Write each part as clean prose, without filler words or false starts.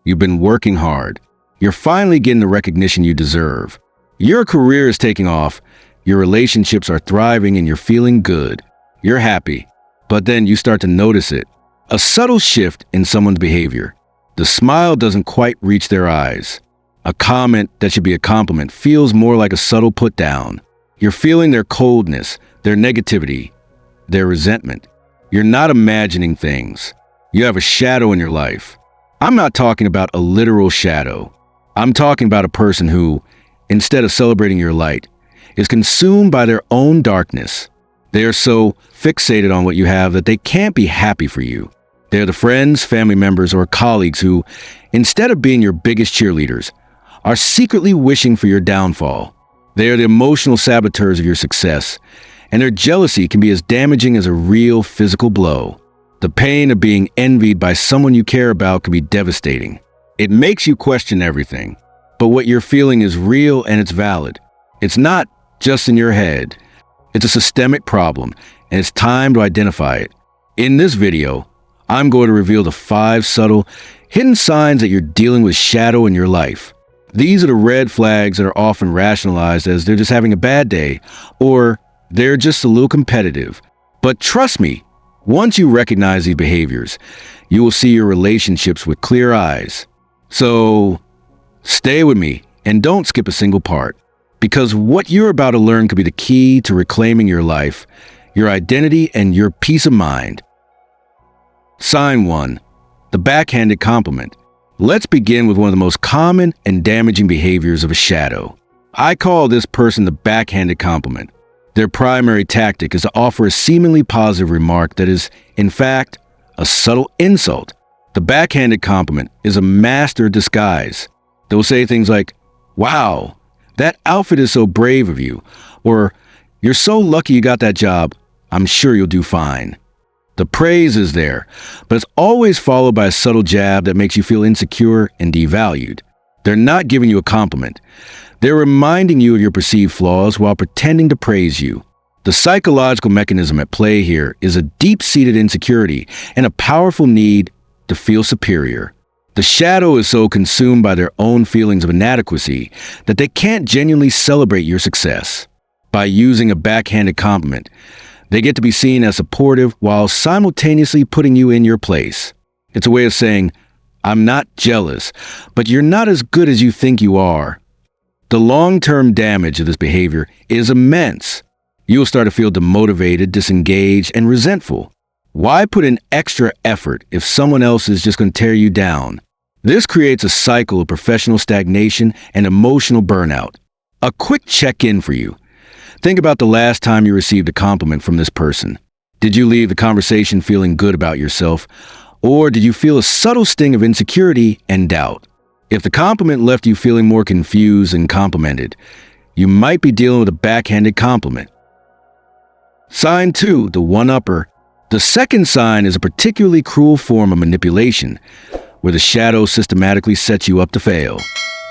You've been working hard. You're finally getting the recognition you deserve. Your career is taking off. Your relationships are thriving and you're feeling good. You're happy. But then you start to notice it. A subtle shift in someone's behavior. The smile doesn't quite reach their eyes. A comment that should be a compliment feels more like a subtle put down. You're feeling their coldness, their negativity, their resentment. You're not imagining things. You have a shadow in your life. I'm not talking about a literal shadow. I'm talking about a person who, instead of celebrating your light, is consumed by their own darkness. They are so fixated on what you have that they can't be happy for you. They are the friends, family members, or colleagues who, instead of being your biggest cheerleaders, are secretly wishing for your downfall. They are the emotional saboteurs of your success, and their jealousy can be as damaging as a real physical blow. The pain of being envied by someone you care about can be devastating. It makes you question everything. But what you're feeling is real and it's valid. It's not just in your head. It's a systemic problem, and it's time to identify it. In this video, I'm going to reveal the 5 subtle, hidden signs that you're dealing with shadow in your life. These are the red flags that are often rationalized as they're just having a bad day, or they're just a little competitive. But trust me, once you recognize these behaviors, you will see your relationships with clear eyes. So, stay with me and don't skip a single part, because what you're about to learn could be the key to reclaiming your life, your identity, and your peace of mind. Sign 1. The backhanded compliment. Let's begin with one of the most common and damaging behaviors of a shadow. I call this person the backhanded compliment. Their primary tactic is to offer a seemingly positive remark that is, in fact, a subtle insult. The backhanded compliment is a master disguise. They will say things like, "Wow, that outfit is so brave of you," or "You're so lucky you got that job. I'm sure you'll do fine." The praise is there, but it's always followed by a subtle jab that makes you feel insecure and devalued. They're not giving you a compliment. They're reminding you of your perceived flaws while pretending to praise you. The psychological mechanism at play here is a deep-seated insecurity and a powerful need to feel superior. The shadow is so consumed by their own feelings of inadequacy that they can't genuinely celebrate your success. By using a backhanded compliment, they get to be seen as supportive while simultaneously putting you in your place. It's a way of saying, "I'm not jealous, but you're not as good as you think you are." The long-term damage of this behavior is immense. You'll start to feel demotivated, disengaged, and resentful. Why put in extra effort if someone else is just going to tear you down? This creates a cycle of professional stagnation and emotional burnout. A quick check-in for you. Think about the last time you received a compliment from this person. Did you leave the conversation feeling good about yourself, or did you feel a subtle sting of insecurity and doubt? If the compliment left you feeling more confused and complimented, you might be dealing with a backhanded compliment. Sign 2, the one-upper. The second sign is a particularly cruel form of manipulation, where the shadow systematically sets you up to fail.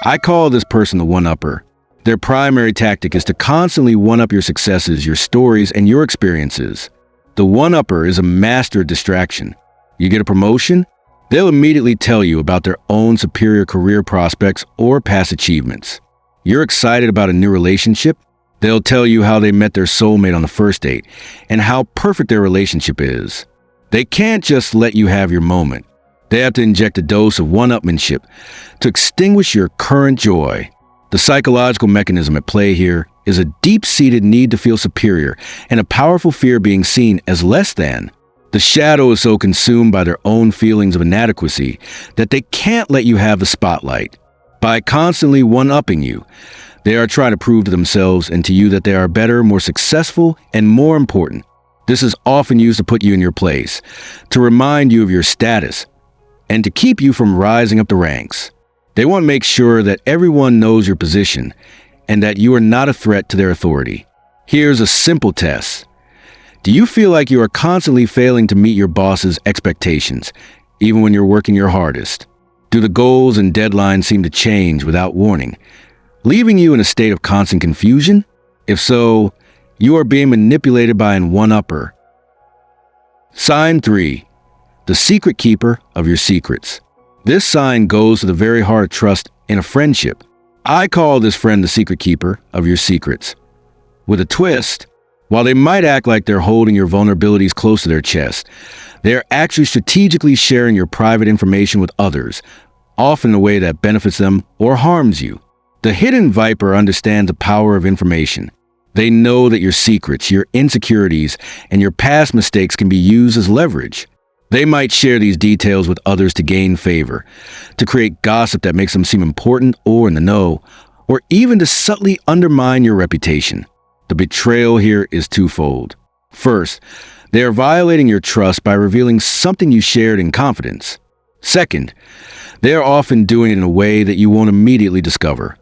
I call this person the one-upper. Their primary tactic is to constantly one-up your successes, your stories, and your experiences. The one-upper is a master distraction. You get a promotion? They'll immediately tell you about their own superior career prospects or past achievements. You're excited about a new relationship? They'll tell you how they met their soulmate on the first date and how perfect their relationship is. They can't just let you have your moment. They have to inject a dose of one-upmanship to extinguish your current joy. The psychological mechanism at play here is a deep-seated need to feel superior and a powerful fear of being seen as less than. The shadow is so consumed by their own feelings of inadequacy that they can't let you have the spotlight. By constantly one-upping you, they are trying to prove to themselves and to you that they are better, more successful, and more important. This is often used to put you in your place, to remind you of your status, and to keep you from rising up the ranks. They want to make sure that everyone knows your position and that you are not a threat to their authority. Here's a simple test. Do you feel like you are constantly failing to meet your boss's expectations, even when you're working your hardest? Do the goals and deadlines seem to change without warning, leaving you in a state of constant confusion? If so, you are being manipulated by an one-upper. Sign 3. The secret keeper of your secrets. This sign goes to the very heart of trust in a friendship. I call this friend the secret keeper of your secrets. With a twist, while they might act like they're holding your vulnerabilities close to their chest, they're actually strategically sharing your private information with others, often in a way that benefits them or harms you. The hidden viper understands the power of information. They know that your secrets, your insecurities, and your past mistakes can be used as leverage. They might share these details with others to gain favor, to create gossip that makes them seem important or in the know, or even to subtly undermine your reputation. The betrayal here is twofold. First, they are violating your trust by revealing something you shared in confidence. Second, they are often doing it in a way that you won't immediately discover,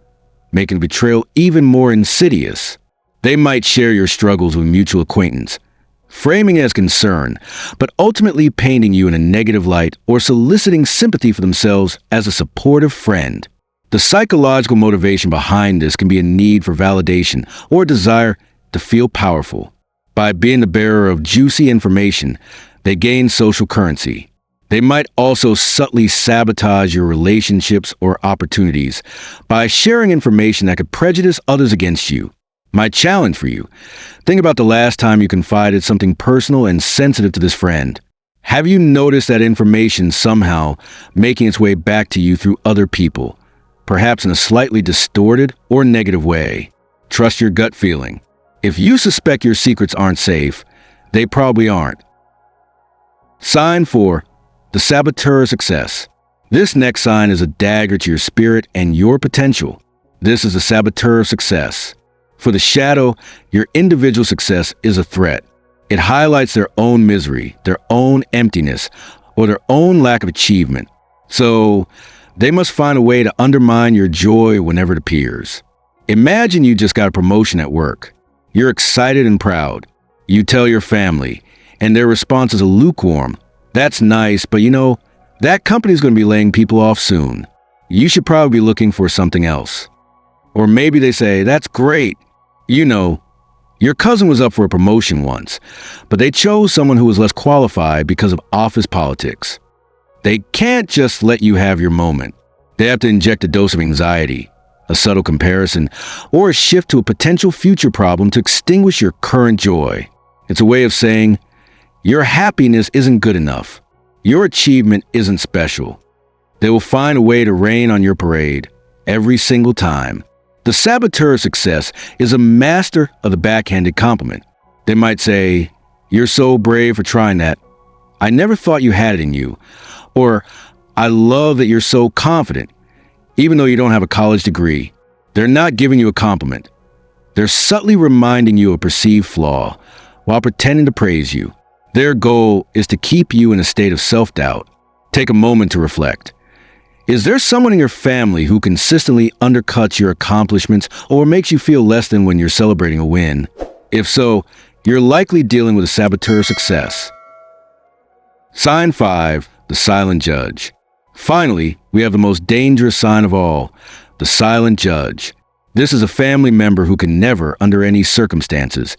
making the betrayal even more insidious. They might share your struggles with a mutual acquaintance, framing it as concern, but ultimately painting you in a negative light or soliciting sympathy for themselves as a supportive friend. The psychological motivation behind this can be a need for validation or a desire to feel powerful. By being the bearer of juicy information, they gain social currency. They might also subtly sabotage your relationships or opportunities by sharing information that could prejudice others against you. My challenge for you: think about the last time you confided something personal and sensitive to this friend. Have you noticed that information somehow making its way back to you through other people, perhaps in a slightly distorted or negative way? Trust your gut feeling. If you suspect your secrets aren't safe, they probably aren't. Sign 4. The Saboteur Success. This next sign is a dagger to your spirit and your potential. This is the Saboteur Success. For the shadow, your individual success is a threat. It highlights their own misery, their own emptiness, or their own lack of achievement. So, they must find a way to undermine your joy whenever it appears. Imagine you just got a promotion at work. You're excited and proud. You tell your family, and their response is a lukewarm, "That's nice, but that company's going to be laying people off soon. You should probably be looking for something else." Or maybe they say, "That's great. Your cousin was up for a promotion once, but they chose someone who was less qualified because of office politics." They can't just let you have your moment. They have to inject a dose of anxiety, a subtle comparison, or a shift to a potential future problem to extinguish your current joy. It's a way of saying, your happiness isn't good enough. Your achievement isn't special. They will find a way to rain on your parade every single time. The saboteur success is a master of the backhanded compliment. They might say, "You're so brave for trying that. I never thought you had it in you." Or, "I love that you're so confident, even though you don't have a college degree." They're not giving you a compliment. They're subtly reminding you of a perceived flaw while pretending to praise you. Their goal is to keep you in a state of self-doubt. Take a moment to reflect. Is there someone in your family who consistently undercuts your accomplishments or makes you feel less than when you're celebrating a win? If so, you're likely dealing with a saboteur success. Sign 5. The Silent Judge. Finally, we have the most dangerous sign of all, the Silent Judge. This is a family member who can never, under any circumstances,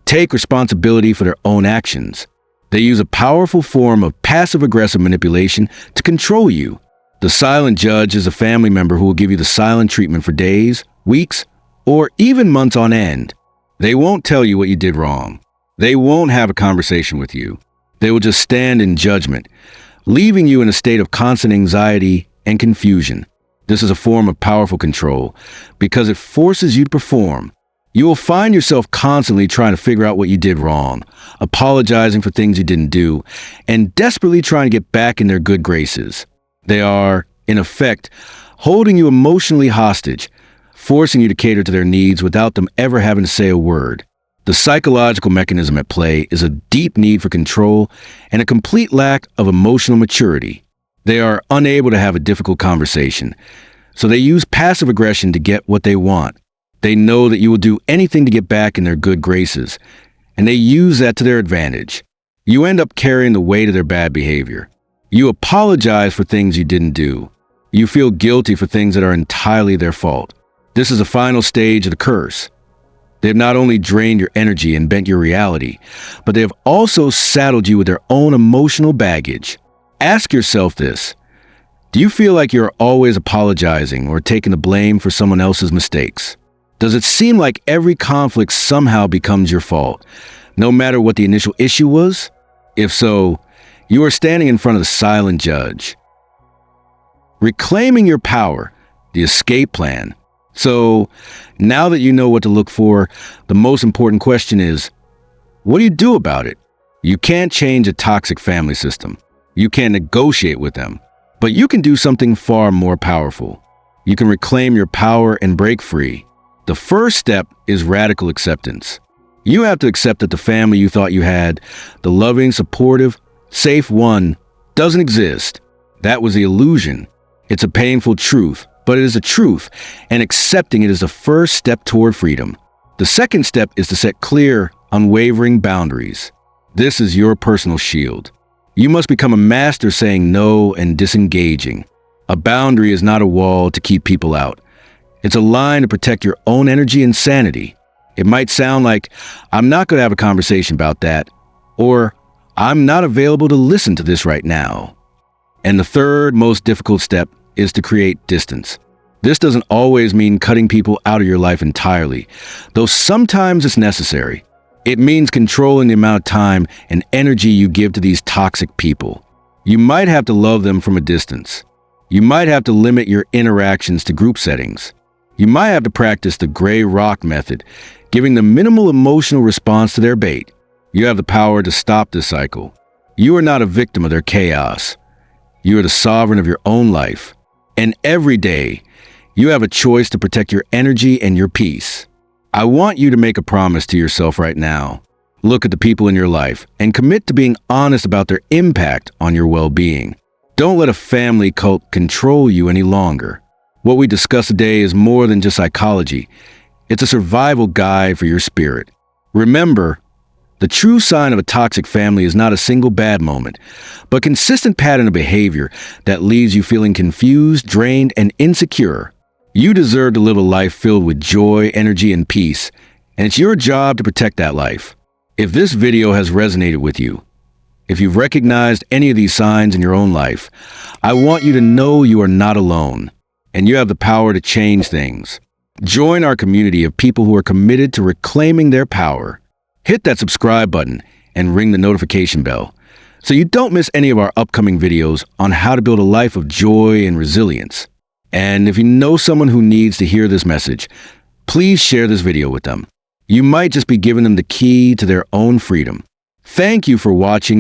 take responsibility for their own actions. They use a powerful form of passive-aggressive manipulation to control you. The silent judge is a family member who will give you the silent treatment for days, weeks, or even months on end. They won't tell you what you did wrong. They won't have a conversation with you. They will just stand in judgment, leaving you in a state of constant anxiety and confusion. This is a form of powerful control because it forces you to perform. You will find yourself constantly trying to figure out what you did wrong, apologizing for things you didn't do, and desperately trying to get back in their good graces. They are, in effect, holding you emotionally hostage, forcing you to cater to their needs without them ever having to say a word. The psychological mechanism at play is a deep need for control and a complete lack of emotional maturity. They are unable to have a difficult conversation, so they use passive aggression to get what they want. They know that you will do anything to get back in their good graces, and they use that to their advantage. You end up carrying the weight of their bad behavior. You apologize for things you didn't do. You feel guilty for things that are entirely their fault. This is the final stage of the curse. They have not only drained your energy and bent your reality, but they have also saddled you with their own emotional baggage. Ask yourself this: Do you feel like you're always apologizing or taking the blame for someone else's mistakes? Does it seem like every conflict somehow becomes your fault, no matter what the initial issue was? If so, you are standing in front of the silent judge. Reclaiming your power, the escape plan. So, now that you know what to look for, the most important question is, what do you do about it? You can't change a toxic family system. You can't negotiate with them. But you can do something far more powerful. You can reclaim your power and break free. The first step is radical acceptance. You have to accept that the family you thought you had, the loving, supportive, safe one, doesn't exist. That was the illusion. It's a painful truth, but it is a truth, and accepting it is the first step toward freedom. The second step is to set clear, unwavering boundaries. This is your personal shield. You must become a master saying no and disengaging. A boundary is not a wall to keep people out. It's a line to protect your own energy and sanity. It might sound like, I'm not going to have a conversation about that, or I'm not available to listen to this right now. And the third most difficult step is to create distance. This doesn't always mean cutting people out of your life entirely, though sometimes it's necessary. It means controlling the amount of time and energy you give to these toxic people. You might have to love them from a distance. You might have to limit your interactions to group settings. You might have to practice the gray rock method, giving them minimal emotional response to their bait. You have the power to stop this cycle. You are not a victim of their chaos. You are the sovereign of your own life. And every day, you have a choice to protect your energy and your peace. I want you to make a promise to yourself right now. Look at the people in your life and commit to being honest about their impact on your well-being. Don't let a family cult control you any longer. What we discuss today is more than just psychology. It's a survival guide for your spirit. Remember, the true sign of a toxic family is not a single bad moment, but consistent pattern of behavior that leaves you feeling confused, drained, and insecure. You deserve to live a life filled with joy, energy, and peace, and it's your job to protect that life. If this video has resonated with you, if you've recognized any of these signs in your own life, I want you to know you are not alone, and you have the power to change things. Join our community of people who are committed to reclaiming their power. Hit that subscribe button and ring the notification bell so you don't miss any of our upcoming videos on how to build a life of joy and resilience. And if you know someone who needs to hear this message, please share this video with them. You might just be giving them the key to their own freedom. Thank you for watching.